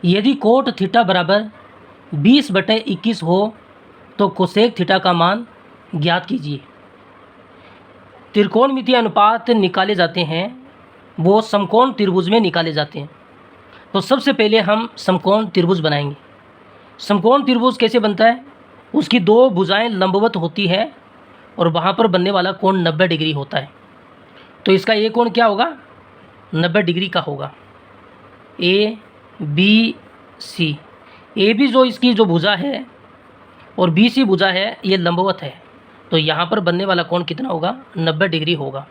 यदि cot theta बराबर 20/21 हो तो कोसेक थीटा का मान ज्ञात कीजिए। त्रिकोणमितीय अनुपात निकाले जाते हैं, वो समकोण त्रिभुज में निकाले जाते हैं। तो सबसे पहले हम समकोण त्रिभुज बनाएंगे। समकोण त्रिभुज कैसे बनता है? उसकी दो भुजाएं लंबवत होती है और वहाँ पर बनने वाला कोण 90 डिग्री होता है। तो इसका ये कोण क्या होगा? 90 डिग्री का होगा। A B C, A B जो इसकी जो भुजा है और बी सी भुजा है, ये लंबवत है। तो यहाँ पर बनने वाला कोण कितना होगा? 90 डिग्री होगा।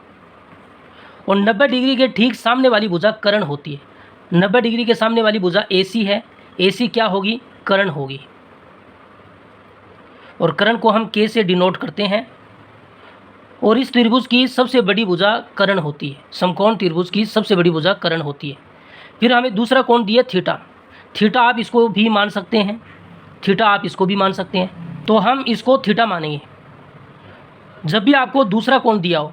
और 90 डिग्री के ठीक सामने वाली भुजा कर्ण होती है। 90 डिग्री के सामने वाली भुजा ए सी है। ए सी क्या होगी? कर्ण होगी। और कर्ण को हम के से डिनोट करते हैं। और इस त्रिभुज की सबसे बड़ी भुजा कर्ण होती है। समकोण त्रिभुज की सबसे बड़ी भुजा कर्ण होती है। फिर हमें दूसरा कोण दिया थीटा। थीटा आप इसको भी मान सकते हैं, थीटा आप इसको भी मान सकते हैं। तो हम इसको थीटा मानेंगे। जब भी आपको दूसरा कोण दिया हो,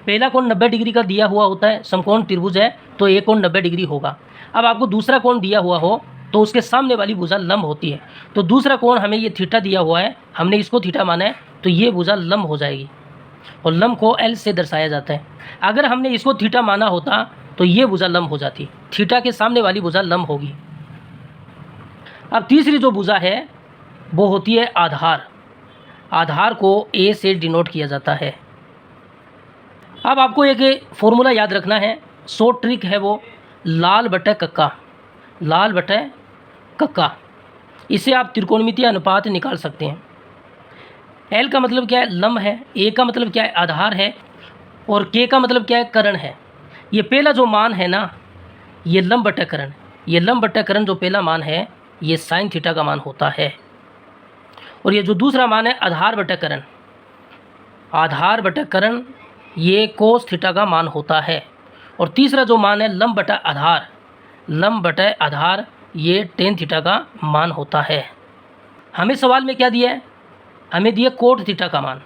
पहला कोण 90 डिग्री का दिया हुआ होता है, समकोण त्रिभुज है तो एक कोण 90 डिग्री होगा। अब आपको दूसरा कोण दिया हुआ हो तो उसके सामने वाली भुजा लंब होती है। तो दूसरा कोण हमें ये थीटा दिया हुआ है, हमने इसको थीटा माना है, तो ये भुजा लंब हो जाएगी। और लंब को एल से दर्शाया जाता है। अगर हमने इसको थीटा माना होता तो ये भुजा लंब हो जाती, थीटा के सामने वाली भुजा लंब होगी। अब तीसरी जो भुजा है वो होती है आधार। आधार को ए से डिनोट किया जाता है। अब आपको एक फॉर्मूला याद रखना है, शॉर्ट ट्रिक है वो, लाल बटे कक्का। लाल बटे कक्का, इससे आप त्रिकोणमितीय अनुपात निकाल सकते हैं। एल का मतलब क्या है? लंब है। ए का मतलब क्या है? आधार है। और के का मतलब क्या है? कर्ण है। ये पहला जो मान है ना, ये लंब बटे कर्ण, ये लंब बटे कर्ण जो पहला मान है, ये साइन थीटा का मान होता है। और ये जो दूसरा मान है आधार बटे कर्ण, आधार बटे कर्ण, ये कोस थीटा का मान होता है। और तीसरा जो मान है लंब बटा आधार, लंब बटे आधार, ये टेन थीटा का मान होता है। हमें सवाल में क्या दिया है? हमें दिया कोट थीटा का मान।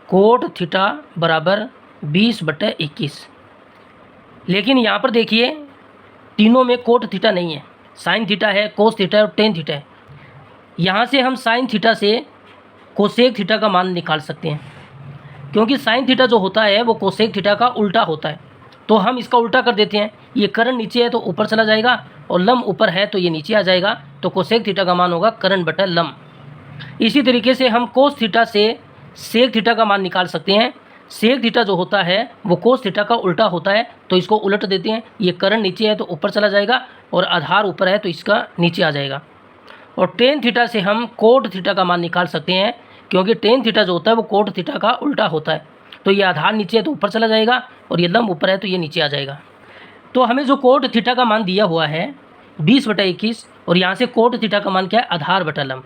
कोट थीटा बराबर 20/21। लेकिन यहाँ पर देखिए तीनों में कोट थीटा नहीं है, साइन थीटा है, कोस थीटा है और टेन थीटा है। यहाँ से हम साइन थीटा से कोसेक थीटा का मान निकाल सकते हैं, क्योंकि साइन थीटा जो होता है वो कोसेक थीटा का उल्टा होता है। तो हम इसका उल्टा कर देते हैं। ये कर्ण नीचे है तो ऊपर चला जाएगा, और लंब ऊपर है तो ये नीचे आ जाएगा। तो कोसेक थीटा का मान होगा कर्ण बटा लंब। इसी तरीके से हम कोस थीटा से सेक थीटा का मान निकाल सकते हैं। सेक थीटा जो होता है वो कोस थीटा का उल्टा होता है, तो इसको उलट देते हैं। ये कर्ण नीचे है तो ऊपर चला जाएगा, और आधार ऊपर है तो इसका नीचे आ जाएगा। और टेन थीटा से हम कोट थीटा का मान निकाल सकते हैं, क्योंकि टेन थीटा जो होता है वो कोट थीटा का उल्टा होता है। तो ये आधार नीचे है तो ऊपर चला जाएगा, और ये लंब ऊपर है तो ये नीचे आ जाएगा। तो हमें जो कोट थीटा का मान दिया हुआ है 20/21, और यहाँ से कोट थीटा का मान क्या है? आधार बटा लंब,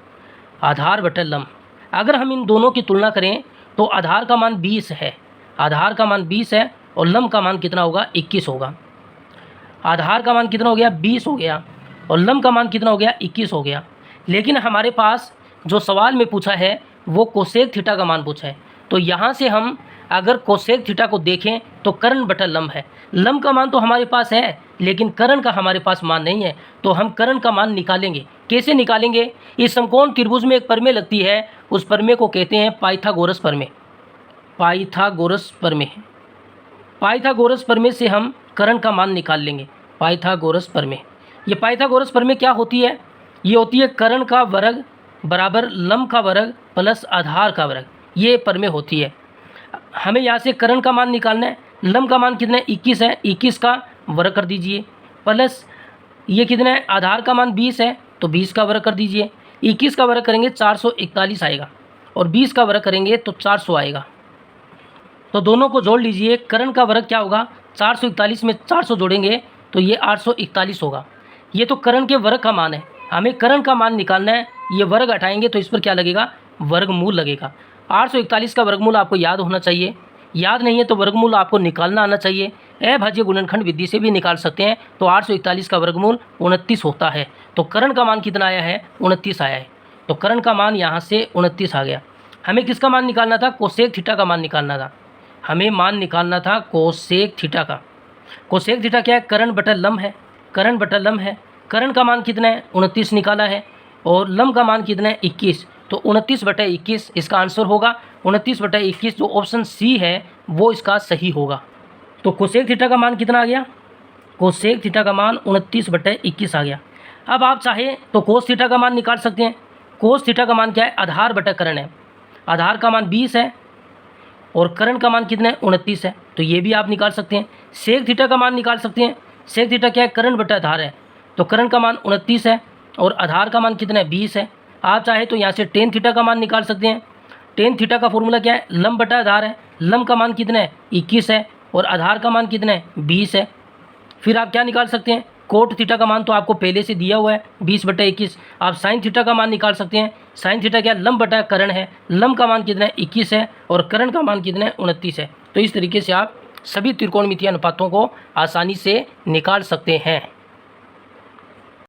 आधार बटा लंब। अगर हम इन दोनों की तुलना करें तो आधार का मान 20 है, आधार का मान 20 है, और लंब का मान कितना होगा? 21 होगा। आधार का मान कितना हो गया? 20 हो गया, और लंब का मान कितना हो गया? 21 हो गया। लेकिन हमारे पास जो सवाल में पूछा है वो कोसेक थीटा का मान पूछा है। तो यहाँ से हम अगर कोसेक थीटा को देखें तो कर्ण बटा लंब है। लंब का मान तो हमारे पास है, लेकिन कर्ण का हमारे पास मान नहीं है। तो हम कर्ण का मान निकालेंगे। कैसे निकालेंगे? इस समकोण त्रिभुज में एक प्रमेय लगती है, उस प्रमेय को कहते हैं पाइथागोरस प्रमेय। पाइथागोरस प्रमेय, पाइथागोरस प्रमेय से हम कर्ण का मान निकाल लेंगे। पाइथागोरस प्रमेय, ये पाइथागोरस प्रमेय क्या होती है? ये होती है कर्ण का वर्ग बराबर लंब का वर्ग प्लस आधार का वर्ग, ये प्रमेय होती है। हमें यहाँ से कर्ण का मान निकालना है। लंब का मान कितना है? 21 है, 21 का वर्ग कर दीजिए, प्लस ये कितना है? आधार का मान 20 है तो 20 का वर्ग कर दीजिए। 21 का वर्ग करेंगे 441 आएगा, और 20 का वर्ग करेंगे तो 400 आएगा। तो दोनों को जोड़ लीजिए। कर्ण का वर्ग क्या होगा? 441 में 400 जोड़ेंगे तो ये 841 होगा। ये तो कर्ण के वर्ग का मान है, हमें कर्ण का मान निकालना है। ये वर्ग हटाएंगे तो इस पर क्या लगेगा? वर्गमूल लगेगा। 841 का वर्गमूल आपको याद होना चाहिए, याद नहीं है तो वर्गमूल आपको निकालना आना चाहिए। अभाज्य गुणनखंड विधि से भी निकाल सकते हैं। तो 841 का वर्गमूल 29 होता है। तो कर्ण का मान कितना आया है? 29 आया है। तो कर्ण का मान यहाँ से 29 आ गया। हमें किसका मान निकालना था? कोसेक थीटा का मान निकालना था। हमें मान निकालना था कोसेक थीटा का। कोसेक थीटा क्या है? कर्ण बटा लंब है, कर्ण बटा लंब है। कर्ण का मान कितना है 29 निकाला है, और लंब का मान कितना है 21, तो 29/21 इसका आंसर होगा। 29/21 जो ऑप्शन सी है वो इसका सही होगा। तो कोसेक थीटा का मान कितना आ गया, कोसेक थीटा का मान 29/21 आ गया। अब आप चाहें तो कोस थीटा का मान निकाल सकते हैं। कोस थीटा का मान क्या है, आधार बटा कर्ण है। आधार का मान 20 है और कर्ण का मान कितना है 29 है, तो ये भी आप निकाल सकते हैं। सेक थीटा का मान निकाल सकते हैं। सेक थीटा क्या है, कर्ण बटा आधार है, तो कर्ण का मान 29 है और आधार का मान कितना है 20 है। आप चाहे तो यहाँ से टेन थीटा का मान निकाल सकते हैं। टेन थीटा का फॉर्मूला क्या है, लंब बटा आधार है। लंब का मान कितना है 21 है और आधार का मान कितना है 20 है। फिर आप क्या निकाल सकते हैं, कोट थीटा का मान तो आपको पहले से दिया हुआ है 20/21। आप साइन थीटा का मान निकाल सकते हैं। साइन थीटा क्या, लंब बटा कर्ण है। लंब का मान कितना है 21 है और कर्ण का मान कितना है 29 है। तो इस तरीके से आप सभी त्रिकोणमितीय अनुपातों को आसानी से निकाल सकते हैं।